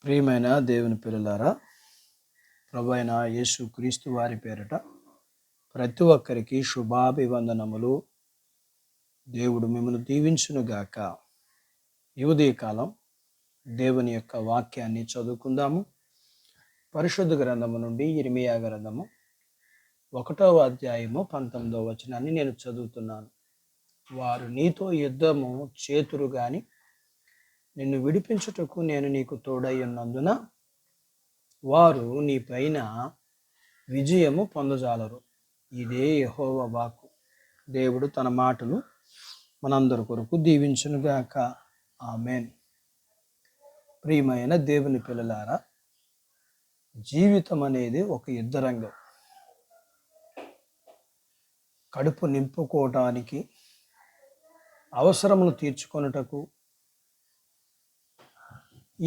ప్రియమైన దేవుని పిల్లలారా, ప్రభువైన యేసు క్రీస్తు వారి పేరట ప్రతి ఒక్కరికి శుభాభివందనములు. దేవుడు మిమ్మల్ని దీవించునుగాక. ఈ ఉదయకాలం దేవుని యొక్క వాక్యాన్ని చదువుకుందాము. పరిశుద్ధ గ్రంథము నుండి ఇర్మియా గ్రంథము 1వ అధ్యాయము 19వ వచనాన్ని నేను చదువుతున్నాను. వారు నీతో యుద్ధము చేతురు గాని నిన్ను విడిపించుటకు నేను నీకు తోడై ఉన్నందున వారు నీ పైన విజయము పొందజాలరు. ఇదే యెహోవా వాక్కు. దేవుడు తన మాటలు మనందరి కొరకు దీవించునుగాక. ఆమేన్. ప్రియమైన దేవుని పిల్లలారా, జీవితం అనేది ఒక యుద్ధరంగం. కడుపు నింపుకోవటానికి, అవసరములు తీర్చుకొనుటకు,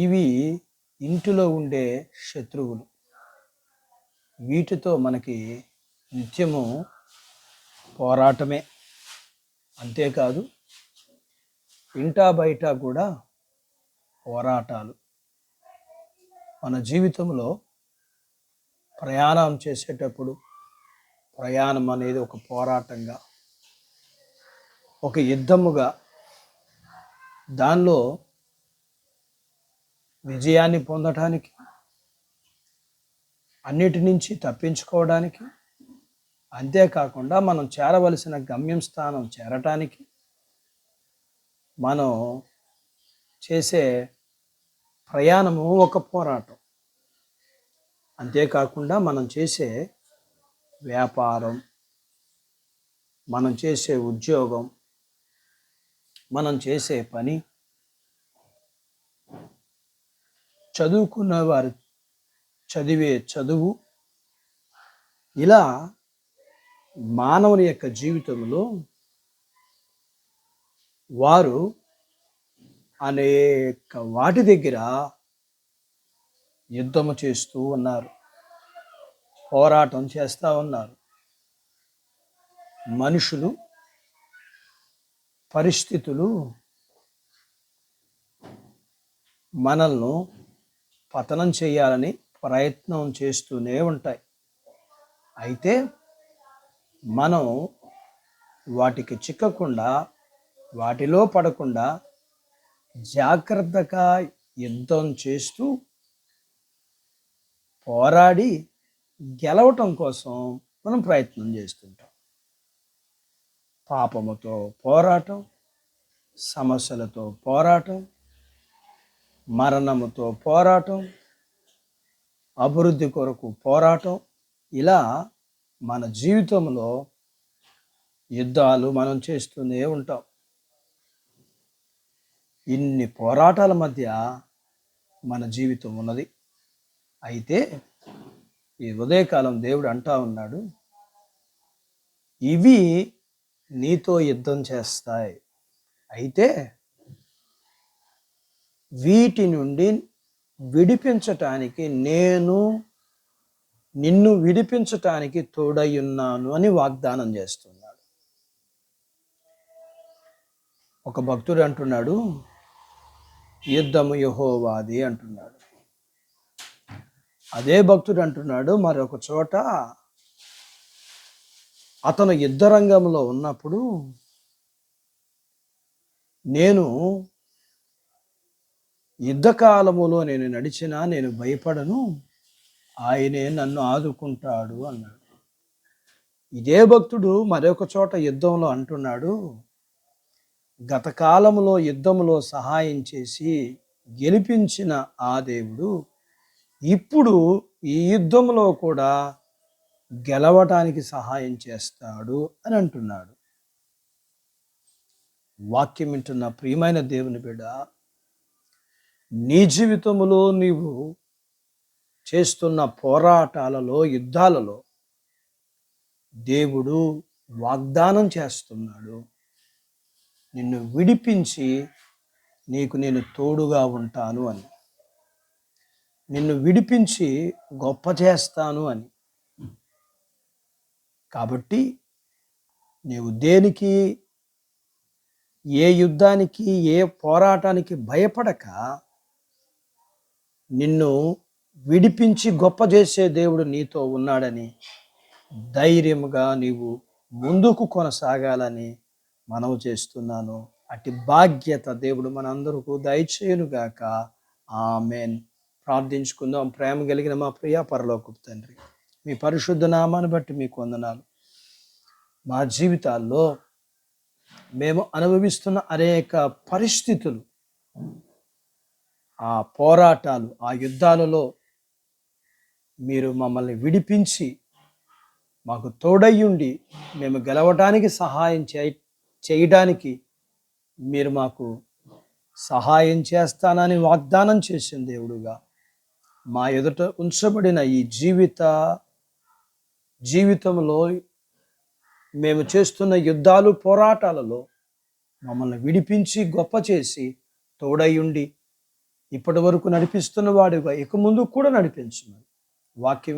ఇవి ఇంటిలో ఉండే శత్రువులు. వీటితో మనకి నిత్యము పోరాటమే. అంతేకాదు, ఇంటా బయట కూడా పోరాటాలు. మన జీవితంలో ప్రయాణం చేసేటప్పుడు ప్రయాణం అనేది ఒక పోరాటంగా, ఒక యుద్ధముగా, దానిలో విజయాన్ని పొందటానికి, అన్నిటి నుంచి తప్పించుకోవడానికి, అంతేకాకుండా మనం చేరవలసిన గమ్యం స్థానం చేరటానికి మనం చేసే ప్రయాణము ఒక పోరాటం. అంతేకాకుండా మనం చేసే వ్యాపారం, మనం చేసే ఉద్యోగం, మనం చేసే పని, చదువుకున్న వారు చదివే చదువు, ఇలా మానవుని యొక్క జీవితంలో వారు అనేక వాటి దగ్గర యుద్ధము చేస్తూ ఉన్నారు, పోరాటం చేస్తూ ఉన్నారు. మనుషులు, పరిస్థితులు మనల్ని పతనం చేయాలని ప్రయత్నం చేస్తూనే ఉంటాయి. అయితే మనం వాటికి చిక్కకుండా, వాటిలో పడకుండా జాగ్రత్తగా యుద్ధం చేస్తూ పోరాడి గెలవటం కోసం మనం ప్రయత్నం చేస్తుంటాం. పాపముతో పోరాటం, సమస్యలతో పోరాటం, మరణముతో పోరాటం, అభివృద్ధి కొరకు పోరాటం, ఇలా మన జీవితంలో యుద్ధాలు మనం చేస్తూనే ఉంటాం. ఇన్ని పోరాటాల మధ్య మన జీవితం ఉన్నది. అయితే ఈ ఉదయకాలం దేవుడు అంటా ఉన్నాడు, ఇవి నీతో యుద్ధం చేస్తాయి. అయితే వీటి నుండి విడిపించటానికి నేను నిన్ను విడిపించటానికి తోడయ్యున్నాను అని వాగ్దానం చేస్తున్నాడు. ఒక భక్తుడు అంటున్నాడు, యుద్ధము యెహోవాది అంటున్నాడు. అదే భక్తుడు అంటున్నాడు మరొక చోట, అతను యుద్ధరంగంలో ఉన్నప్పుడు నేను యుద్ధకాలములో నేను నడిచినా నేను భయపడను, ఆయనే నన్ను ఆదుకుంటాడు అన్నాడు. ఇదే భక్తుడు మరొక చోట యుద్ధంలో అంటున్నాడు, గత కాలంలో యుద్ధంలో సహాయం చేసి గెలిపించిన ఆ దేవుడు ఇప్పుడు ఈ యుద్ధంలో కూడా గెలవటానికి సహాయం చేస్తాడు అని అంటున్నాడు. వాక్యం వింటున్న ప్రియమైన దేవుని బిడ్డ, నీ జీవితంలో నీవు చేస్తున్న పోరాటాలలో, యుద్ధాలలో దేవుడు వాగ్దానం చేస్తున్నాడు, నిన్ను విడిపించి నీకు నేను తోడుగా ఉంటాను అని, నిన్ను విడిపించి గొప్ప చేస్తాను అని. కాబట్టి నీవు దేనికి, ఏ యుద్ధానికి, ఏ పోరాటానికి భయపడక నిన్ను విడిపించి గొప్ప చేసే దేవుడు నీతో ఉన్నాడని ధైర్యముగా నీవు ముందుకు కొనసాగాలని మనవి చేస్తున్నాను. అట్టి బాధ్యత దేవుడు మనందరకు దయచేయునుగాక. ఆమేన్. ప్రార్థించుకుందాం. ప్రేమ కలిగిన మా ప్రియ పరలోకపు తండ్రి, మీ పరిశుద్ధ నామాన్ని బట్టి మీకు వందనాలు. మా జీవితాల్లో మేము అనుభవిస్తున్న అనేక పరిస్థితులు, ఆ పోరాటాలు, ఆ యుద్ధాలలో మీరు మమ్మల్ని విడిపించి మాకు తోడయ్యుండి మేము గెలవడానికి సహాయం చేయడానికి మీరు మాకు సహాయం చేస్తానని వాగ్దానం చేసిన దేవుడుగా మా ఎదుట ఉంచబడిన ఈ జీవితంలో మేము చేస్తున్న యుద్ధాలు, పోరాటాలలో మమ్మల్ని విడిపించి గొప్ప చేసి తోడయ్యుండి ఇప్పటి వరకు నడిపిస్తున్న వాడుగా ఇక ముందు కూడా నడిపించున్నాను. వాక్యం